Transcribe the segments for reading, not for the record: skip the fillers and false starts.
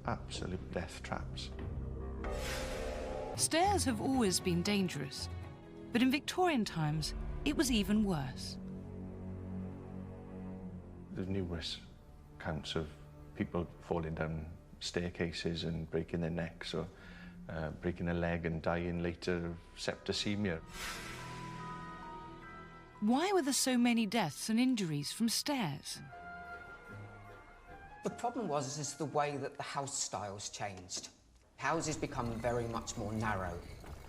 absolute death traps. Stairs have always been dangerous, but in Victorian times, it was even worse. There's numerous accounts of people falling down staircases and breaking their necks, or breaking a leg and dying later of septicemia. Why were there so many deaths and injuries from stairs? The problem is the way that the house styles changed. Houses become very much more narrow.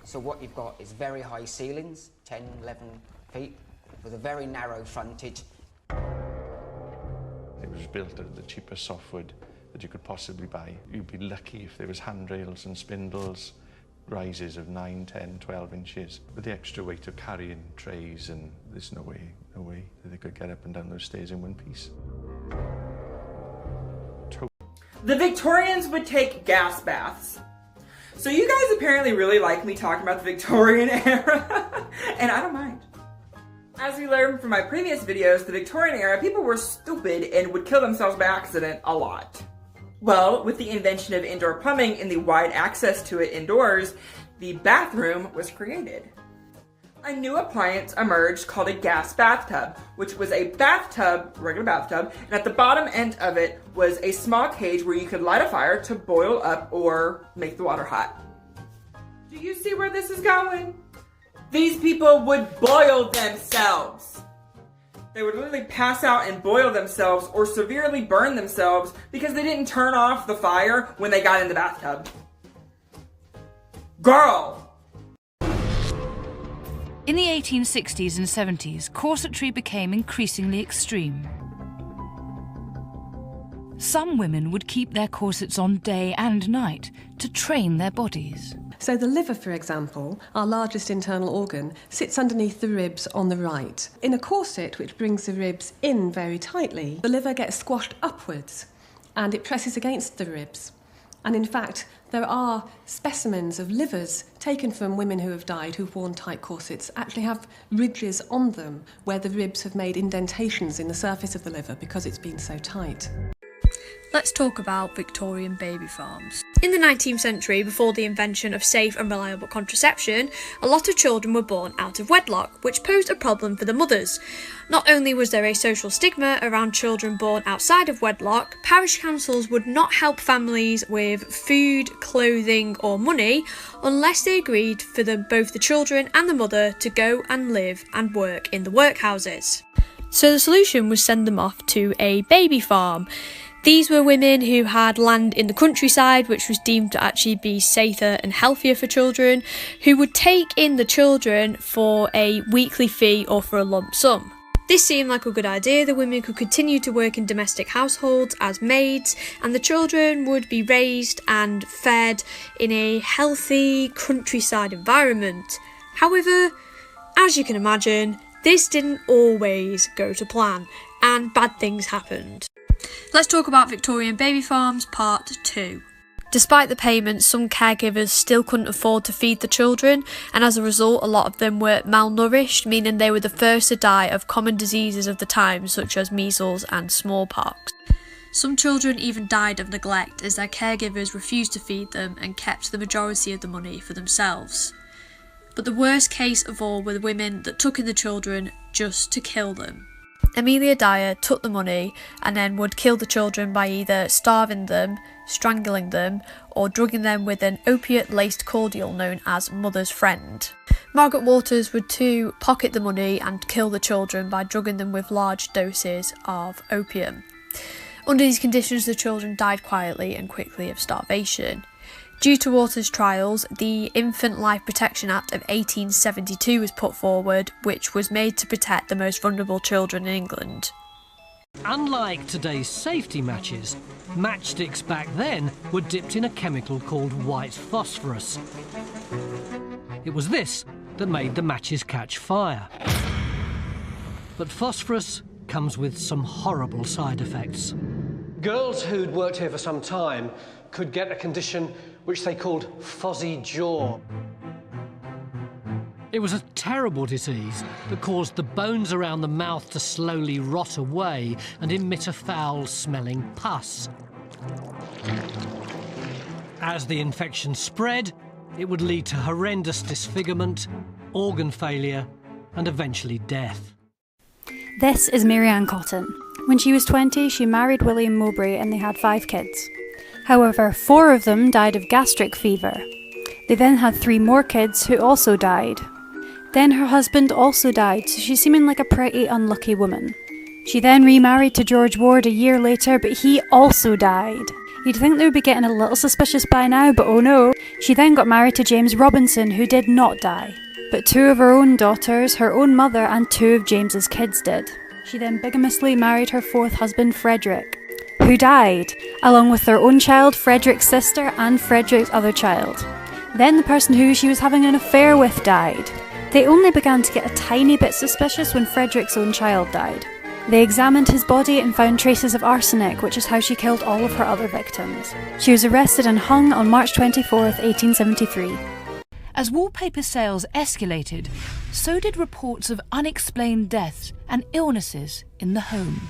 So what you've got is very high ceilings, 10, 11 feet, with a very narrow frontage. It was built out of the cheapest softwood that you could possibly buy. You'd be lucky if there was handrails and spindles, rises of 9, 10, 12 inches. With the extra weight of carrying trays, and there's no way that they could get up and down those stairs in one piece. The Victorians would take gas baths. So you guys apparently really like me talking about the Victorian era, and I don't mind. As we learned from my previous videos, the Victorian era, people were stupid and would kill themselves by accident a lot. Well, with the invention of indoor plumbing and the wide access to it indoors, the bathroom was created. A new appliance emerged called a gas bathtub, which was a bathtub, regular bathtub, and at the bottom end of it was a small cage where you could light a fire to boil up or make the water hot. Do you see where this is going? These people would boil themselves. They would literally pass out and boil themselves or severely burn themselves because they didn't turn off the fire when they got in the bathtub. Girl! In the 1860s and 70s, corsetry became increasingly extreme. Some women would keep their corsets on day and night to train their bodies. So the liver, for example, our largest internal organ, sits underneath the ribs on the right. In a corset, which brings the ribs in very tightly, the liver gets squashed upwards and it presses against the ribs. And in fact, there are specimens of livers taken from women who have died who've worn tight corsets, actually have ridges on them where the ribs have made indentations in the surface of the liver because it's been so tight. Let's talk about Victorian baby farms. In the 19th century, before the invention of safe and reliable contraception, a lot of children were born out of wedlock, which posed a problem for the mothers. Not only was there a social stigma around children born outside of wedlock, parish councils would not help families with food, clothing or money unless they agreed for both the children and the mother to go and live and work in the workhouses. So the solution was send them off to a baby farm. These were women who had land in the countryside, which was deemed to actually be safer and healthier for children, who would take in the children for a weekly fee or for a lump sum. This seemed like a good idea. The women could continue to work in domestic households as maids, and the children would be raised and fed in a healthy countryside environment. However, as you can imagine, this didn't always go to plan, and bad things happened. Let's talk about Victorian baby farms, part 2. Despite the payments, some caregivers still couldn't afford to feed the children, and as a result, a lot of them were malnourished, meaning they were the first to die of common diseases of the time, such as measles and smallpox. Some children even died of neglect, as their caregivers refused to feed them and kept the majority of the money for themselves. But the worst case of all were the women that took in the children just to kill them. Amelia Dyer took the money and then would kill the children by either starving them, strangling them, or drugging them with an opiate-laced cordial known as Mother's Friend. Margaret Waters would too pocket the money and kill the children by drugging them with large doses of opium. Under these conditions, the children died quietly and quickly of starvation. Due to Waters' trials, the Infant Life Protection Act of 1872 was put forward, which was made to protect the most vulnerable children in England. Unlike today's safety matches, matchsticks back then were dipped in a chemical called white phosphorus. It was this that made the matches catch fire. But phosphorus comes with some horrible side effects. Girls who'd worked here for some time could get a condition which they called fuzzy jaw. It was a terrible disease that caused the bones around the mouth to slowly rot away and emit a foul-smelling pus. As the infection spread, it would lead to horrendous disfigurement, organ failure, and eventually death. This is Mary Ann Cotton. When she was 20, she married William Mowbray and they had 5 kids. However, 4 of them died of gastric fever. They then had 3 more kids who also died. Then her husband also died, so she's seeming like a pretty unlucky woman. She then remarried to George Ward a year later, but he also died. You'd think they would be getting a little suspicious by now, but oh no. She then got married to James Robinson, who did not die. But 2 of her own daughters, her own mother, and 2 of James's kids did. She then bigamously married her 4th husband, Frederick, who died, along with their own child, Frederick's sister, and Frederick's other child. Then the person who she was having an affair with died. They only began to get a tiny bit suspicious when Frederick's own child died. They examined his body and found traces of arsenic, which is how she killed all of her other victims. She was arrested and hung on March 24th, 1873. As wallpaper sales escalated, so did reports of unexplained deaths and illnesses in the home.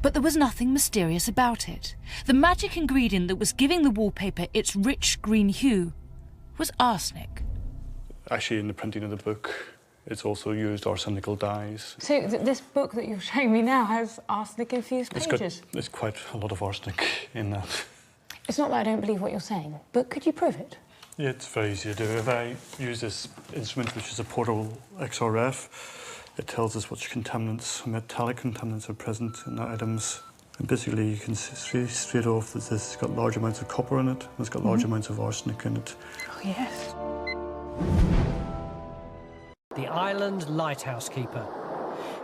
But there was nothing mysterious about it. The magic ingredient that was giving the wallpaper its rich green hue was arsenic. Actually, in the printing of the book, it's also used arsenical dyes. So this book that you're showing me now has arsenic-infused pages? There's quite a lot of arsenic in that. It's not that I don't believe what you're saying, but could you prove it? Yeah, it's very easy to do. If I use this instrument, which is a portable XRF, it tells us which contaminants, metallic contaminants are present in the items. And basically you can see straight off that this has got large amounts of copper in it, it's got large amounts of arsenic in it. Oh, yes. The island lighthouse keeper.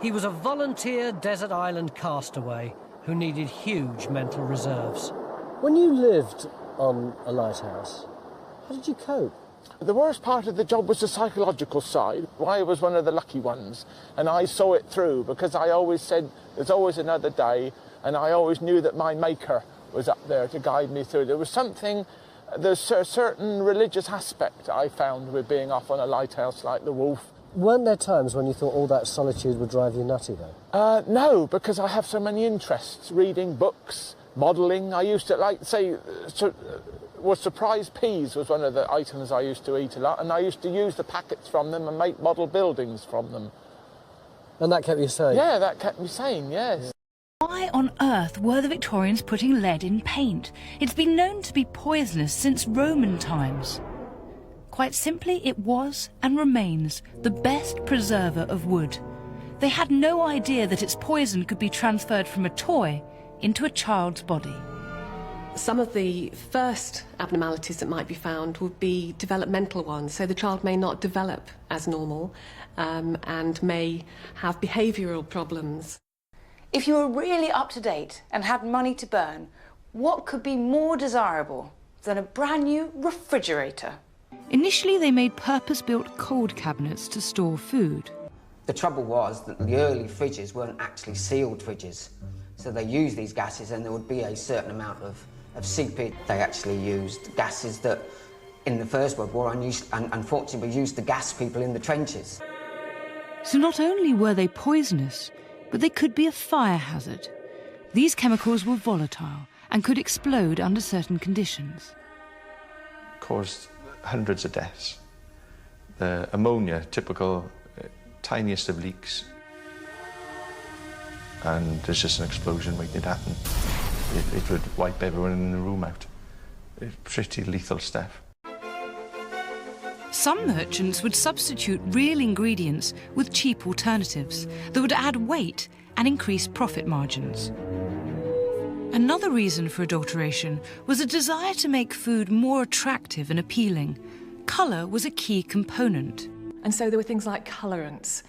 He was a volunteer desert island castaway who needed huge mental reserves. When you lived on a lighthouse, how did you cope? The worst part of the job was the psychological side. I was one of the lucky ones, and I saw it through because I always said there's always another day, and I always knew that my maker was up there to guide me through. There was something, there's a certain religious aspect I found with being off on a lighthouse like the Wolf. Weren't there times when you thought all that solitude would drive you nutty, though? No, because I have so many interests, reading books, modelling. I used to, like, say, surprise peas was one of the items I used to eat a lot, and I used to use the packets from them and make model buildings from them. And that kept you sane? Yeah, that kept me sane, yes. Why on earth were the Victorians putting lead in paint? It's been known to be poisonous since Roman times. Quite simply, it was and remains the best preserver of wood. They had no idea that its poison could be transferred from a toy into a child's body. Some of the first abnormalities that might be found would be developmental ones, so the child may not develop as normal and may have behavioural problems. If you were really up to date and had money to burn, what could be more desirable than a brand new refrigerator? Initially, they made purpose-built cold cabinets to store food. The trouble was that the early fridges weren't actually sealed fridges. So they used these gases and there would be a certain amount of seepage. They actually used gases that in the First World War unfortunately used to gas people in the trenches. So not only were they poisonous, but they could be a fire hazard. These chemicals were volatile and could explode under certain conditions. Caused hundreds of deaths. The ammonia, typical, tiniest of leaks, and there's just an explosion waiting to happen. It would wipe everyone in the room out. It's pretty lethal stuff. Some merchants would substitute real ingredients with cheap alternatives that would add weight and increase profit margins. Another reason for adulteration was a desire to make food more attractive and appealing. Colour was a key component. And so there were things like colourants.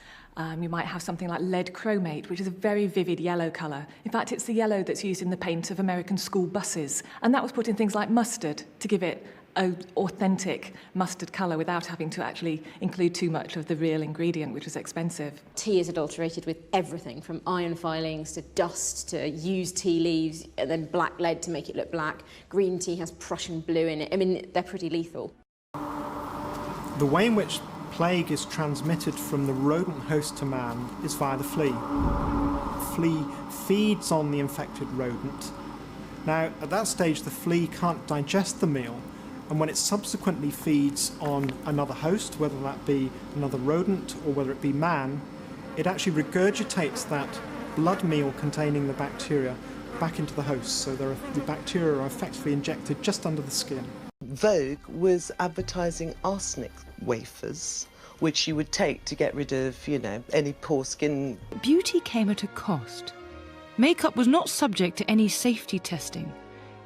You might have something like lead chromate, which is a very vivid yellow colour. In fact, it's the yellow that's used in the paint of American school buses. And that was put in things like mustard to give it an authentic mustard colour without having to actually include too much of the real ingredient, which was expensive. Tea is adulterated with everything from iron filings to dust to used tea leaves and then black lead to make it look black. Green tea has Prussian blue in it. I mean, they're pretty lethal. The way in which plague is transmitted from the rodent host to man is via the flea. The flea feeds on the infected rodent Now, at that stage, the flea can't digest the meal, and when it subsequently feeds on another host, whether that be another rodent or whether it be man, it actually regurgitates that blood meal containing the bacteria back into the host, so the bacteria are effectively injected just under the skin. Vogue was advertising arsenic wafers, which you would take to get rid of, you know, any poor skin. Beauty came at a cost. Makeup was not subject to any safety testing.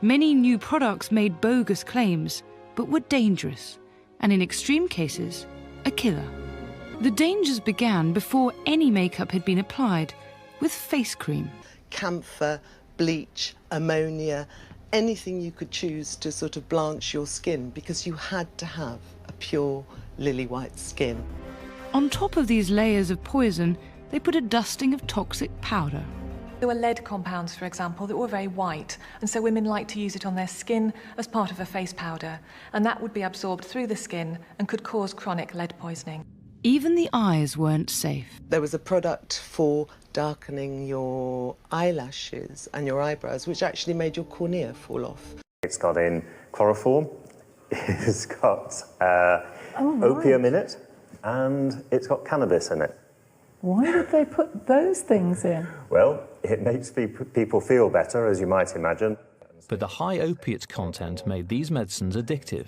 Many new products made bogus claims, but were dangerous, and in extreme cases, a killer. The dangers began before any makeup had been applied, with face cream. Camphor, bleach, ammonia, anything you could choose to sort of blanch your skin, because you had to have a pure lily white skin. On top of these layers of poison, they put a dusting of toxic powder. There were lead compounds, for example, that were very white, and so women liked to use it on their skin as part of a face powder, and that would be absorbed through the skin and could cause chronic lead poisoning. Even the eyes weren't safe. There was a product for darkening your eyelashes and your eyebrows, which actually made your cornea fall off. It's got in chloroform, it's got opium in it, and it's got cannabis in it. Why would they put those things in? Well, it makes people feel better, as you might imagine. But the high opiate content made these medicines addictive,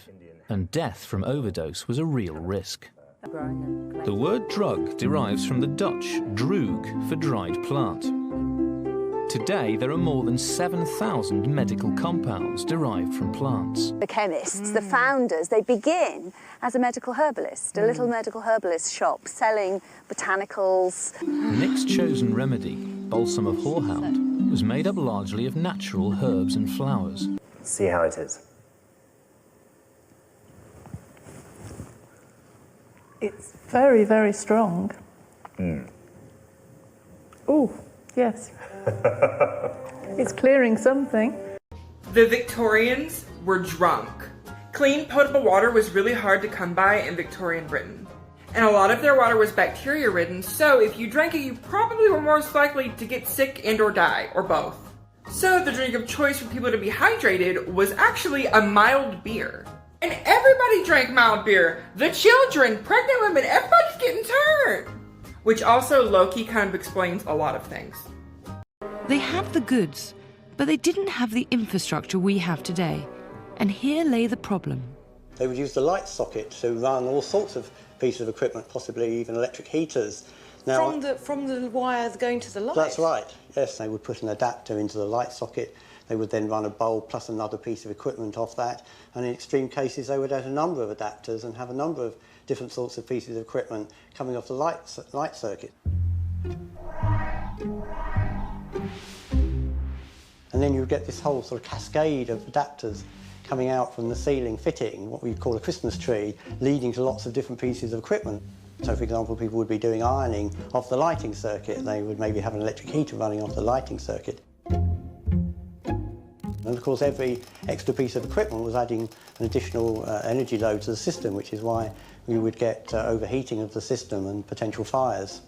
and death from overdose was a real risk. The word drug derives from the Dutch droog for dried plant. Today, there are more than 7,000 medical compounds derived from plants. The chemists, the founders, they begin as a medical herbalist, a little medical herbalist shop selling botanicals. Nick's chosen remedy, balsam of horehound, was made up largely of natural herbs and flowers. See how it is. It's very, very strong. Oh, yes. It's clearing something. The Victorians were drunk. Clean, potable water was really hard to come by in Victorian Britain. And a lot of their water was bacteria-ridden, so if you drank it, you probably were most likely to get sick and or die, or both. So the drink of choice for people to be hydrated was actually a mild beer. And everybody drank mild beer. The children, pregnant women, everybody's getting turned. Which also low-key kind of explains a lot of things. They had the goods, but they didn't have the infrastructure we have today. And here lay the problem. They would use the light socket to run all sorts of pieces of equipment, possibly even electric heaters. Now, From the wire going to the light? That's right, yes. They would put an adapter into the light socket. They would then run a bulb plus another piece of equipment off that. And in extreme cases, they would add a number of adapters and have a number of different sorts of pieces of equipment coming off the light circuit. And then you would get this whole sort of cascade of adapters coming out from the ceiling fitting, what we call a Christmas tree, leading to lots of different pieces of equipment. So, for example, people would be doing ironing off the lighting circuit. They would maybe have an electric heater running off the lighting circuit. And, of course, every extra piece of equipment was adding an additional energy load to the system, which is why we would get overheating of the system and potential fires.